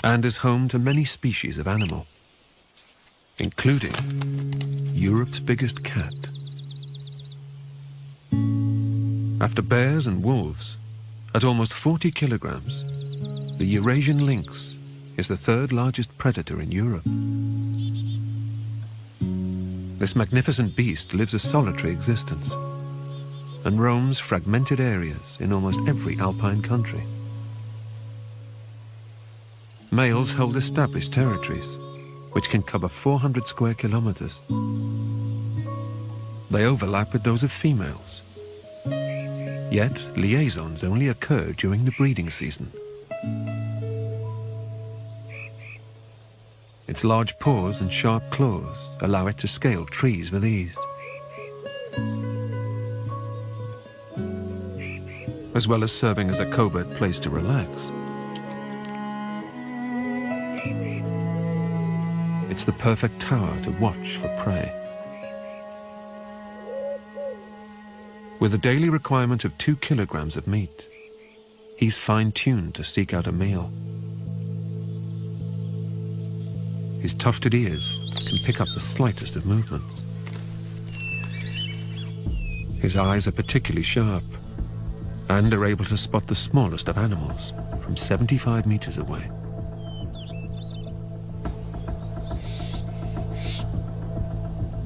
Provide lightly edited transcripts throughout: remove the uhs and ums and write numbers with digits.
and is home to many species of animal, including Europe's biggest cat. After bears and wolves, at almost 40 kilograms, the Eurasian lynx is the third largest predator in Europe. This magnificent beast lives a solitary existence and roams fragmented areas in almost every alpine country. Males hold established territories, which can cover 400 square kilometers. They overlap with those of females. Yet, liaisons only occur during the breeding season. Its large paws and sharp claws allow it to scale trees with ease. As well as serving as a covert place to relax, it's the perfect tower to watch for prey. With a daily requirement of 2 kilograms of meat, he's fine-tuned to seek out a meal. His tufted ears can pick up the slightest of movements. His eyes are particularly sharp and are able to spot the smallest of animals from 75 meters away.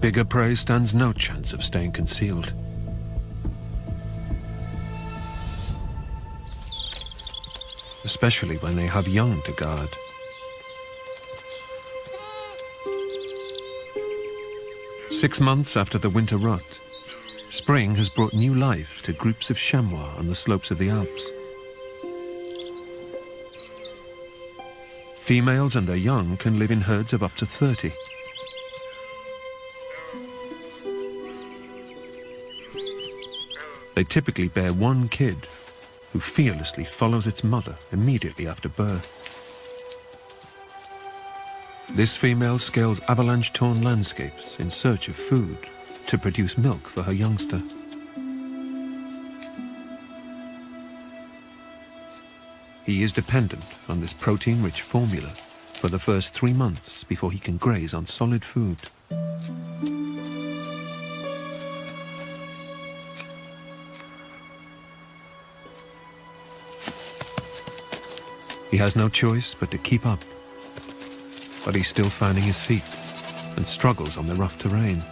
Bigger prey stands no chance of staying concealed. Especially when they have young to guard. Six months after the winter rut, spring has brought new life to groups of chamois on the slopes of the Alps. Females and their young can live in herds of up to 30. They typically bear one kid, who fearlessly follows its mother immediately after birth. This female scales avalanche-torn landscapes in search of food to produce milk for her youngster. He is dependent on this protein-rich formula for the first 3 months before he can graze on solid food. He has no choice but to keep up, but he's still finding his feet and struggles on the rough terrain,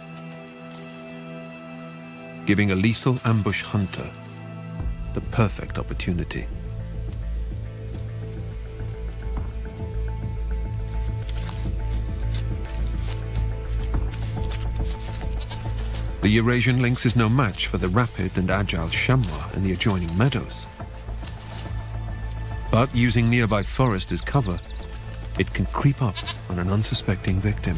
giving a lethal ambush hunter the perfect opportunity. The Eurasian lynx is no match for the rapid and agile chamois in the adjoining meadows. But using nearby forest as cover, it can creep up on an unsuspecting victim.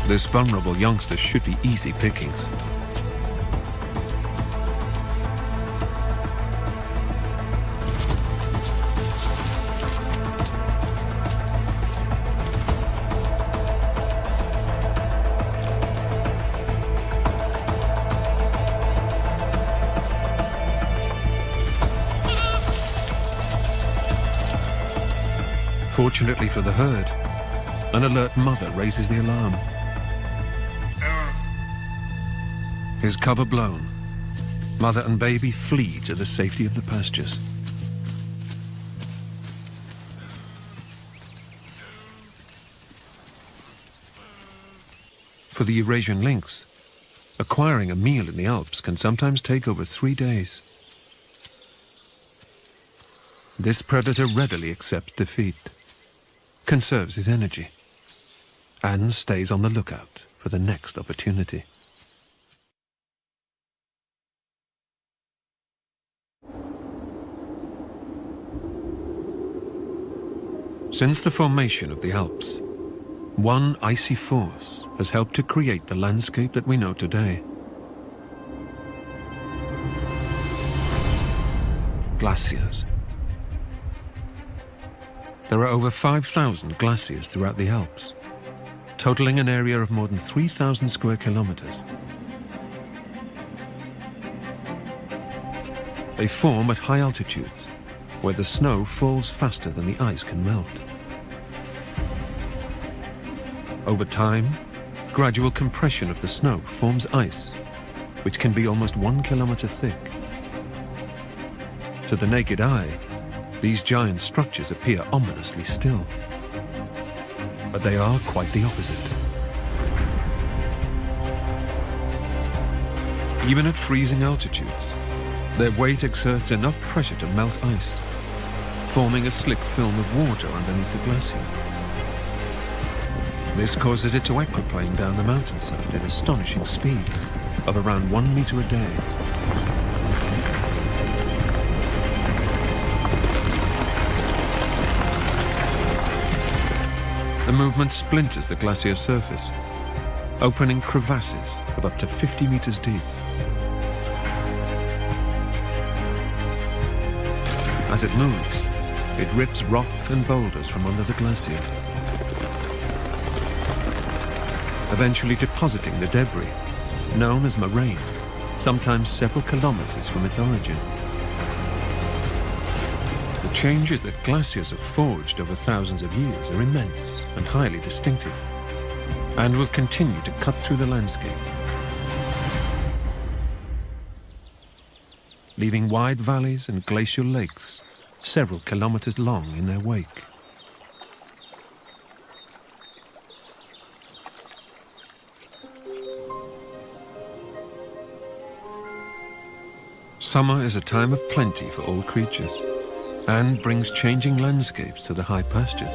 This vulnerable youngster should be easy pickings. Fortunately for the herd, an alert mother raises the alarm. His cover blown, mother and baby flee to the safety of the pastures. For the Eurasian lynx, acquiring a meal in the Alps can sometimes take over 3 days. This predator readily accepts defeat, conserves his energy, and stays on the lookout for the next opportunity. Since the formation of the Alps, one icy force has helped to create the landscape that we know today. Glaciers. There are over 5,000 glaciers throughout the Alps, totaling an area of more than 3,000 square kilometers. They form at high altitudes, where the snow falls faster than the ice can melt. Over time, gradual compression of the snow forms ice, which can be almost 1 kilometer thick. To the naked eye, these giant structures appear ominously still. But they are quite the opposite. Even at freezing altitudes, their weight exerts enough pressure to melt ice, forming a slick film of water underneath the glacier. This causes it to aquaplane down the mountainside at astonishing speeds of around 1 meter a day. The movement splinters the glacier surface, opening crevasses of up to 50 meters deep. As it moves, it rips rock and boulders from under the glacier, eventually depositing the debris, known as moraine, sometimes several kilometers from its origin. The changes that glaciers have forged over thousands of years are immense and highly distinctive, and will continue to cut through the landscape, leaving wide valleys and glacial lakes several kilometers long in their wake. Summer is a time of plenty for all creatures, and brings changing landscapes to the high pastures.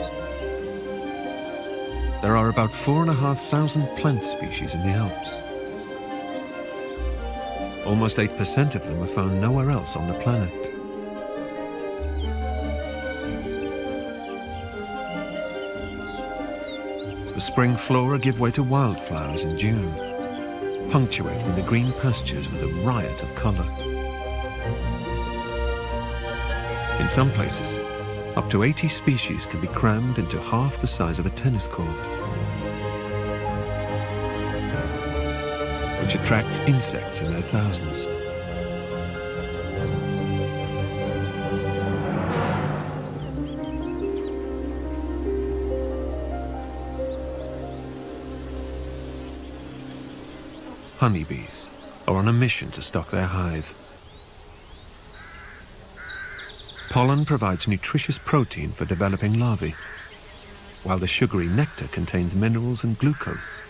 There are about 4,500 plant species in the Alps. Almost 8% of them are found nowhere else on the planet. The spring flora give way to wildflowers in June, punctuating the green pastures with a riot of color. In some places, up to 80 species can be crammed into half the size of a tennis court, which attracts insects in their thousands. Honeybees are on a mission to stock their hive. Pollen provides nutritious protein for developing larvae, while the sugary nectar contains minerals and glucose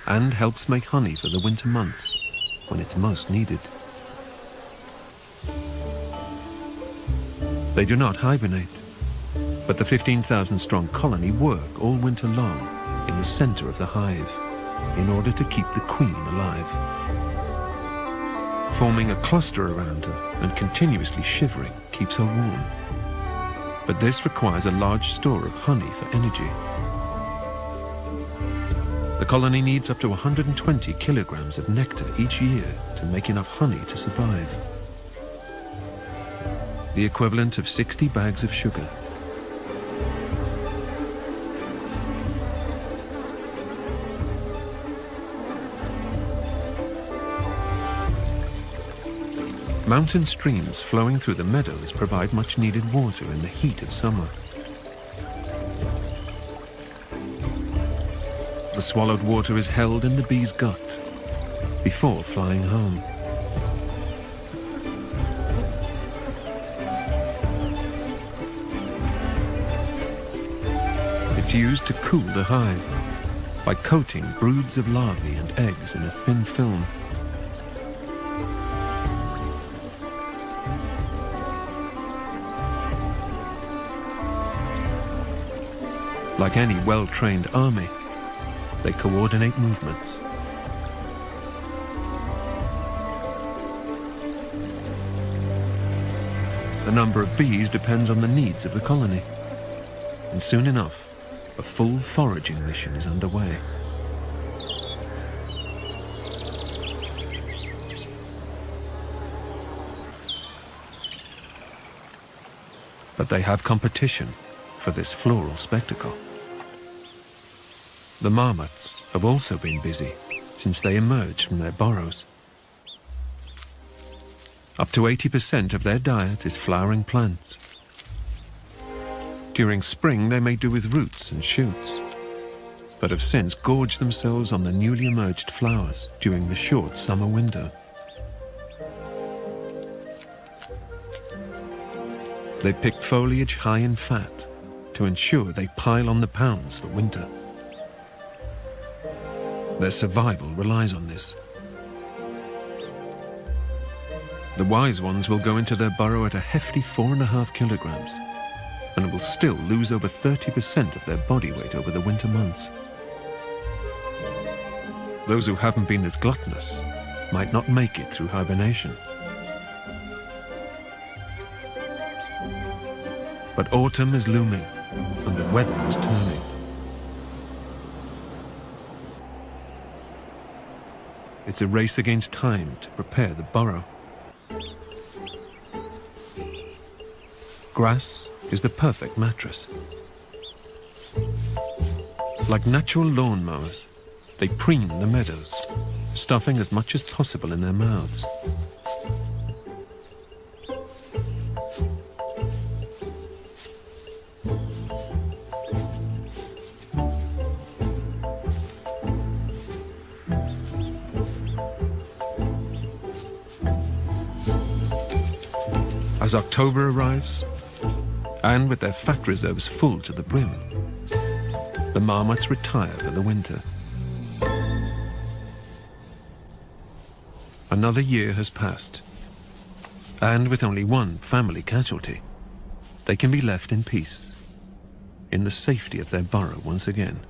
and helps make honey for the winter months when it's most needed. They do not hibernate, but the 15,000-strong colony work all winter long in the center of the hive in order to keep the queen alive. Forming a cluster around her and continuously shivering keeps her warm. But this requires a large store of honey for energy. The colony needs up to 120 kilograms of nectar each year to make enough honey to survive. The equivalent of 60 bags of sugar. Mountain streams flowing through the meadows provide much needed water in the heat of summer. The swallowed water is held in the bee's gut before flying home. It's used to cool the hive by coating broods of larvae and eggs in a thin film. Like any well-trained army, they coordinate movements. The number of bees depends on the needs of the colony, and soon enough, a full foraging mission is underway. But they have competition for this floral spectacle. The marmots have also been busy since they emerged from their burrows. Up to 80% of their diet is flowering plants. During spring, they may do with roots and shoots, but have since gorged themselves on the newly emerged flowers during the short summer window. They pick foliage high in fat to ensure they pile on the pounds for winter. Their survival relies on this. The wise ones will go into their burrow at a hefty 4.5 kilograms and will still lose over 30% of their body weight over the winter months. Those who haven't been as gluttonous might not make it through hibernation. But autumn is looming and the weather is turning. It's a race against time to prepare the burrow. Grass is the perfect mattress. Like natural lawn mowers, they preen the meadows, stuffing as much as possible in their mouths. As October arrives, and with their fat reserves full to the brim, the marmots retire for the winter. Another year has passed, and with only one family casualty, they can be left in peace, in the safety of their burrow once again.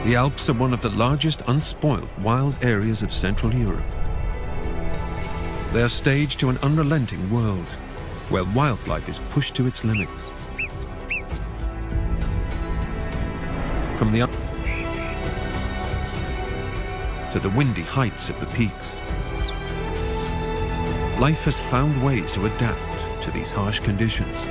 The Alps are one of the largest unspoiled wild areas of Central Europe. They are stage to an unrelenting world, where wildlife is pushed to its limits. From the up to the windy heights of the peaks, life has found ways to adapt to these harsh conditions.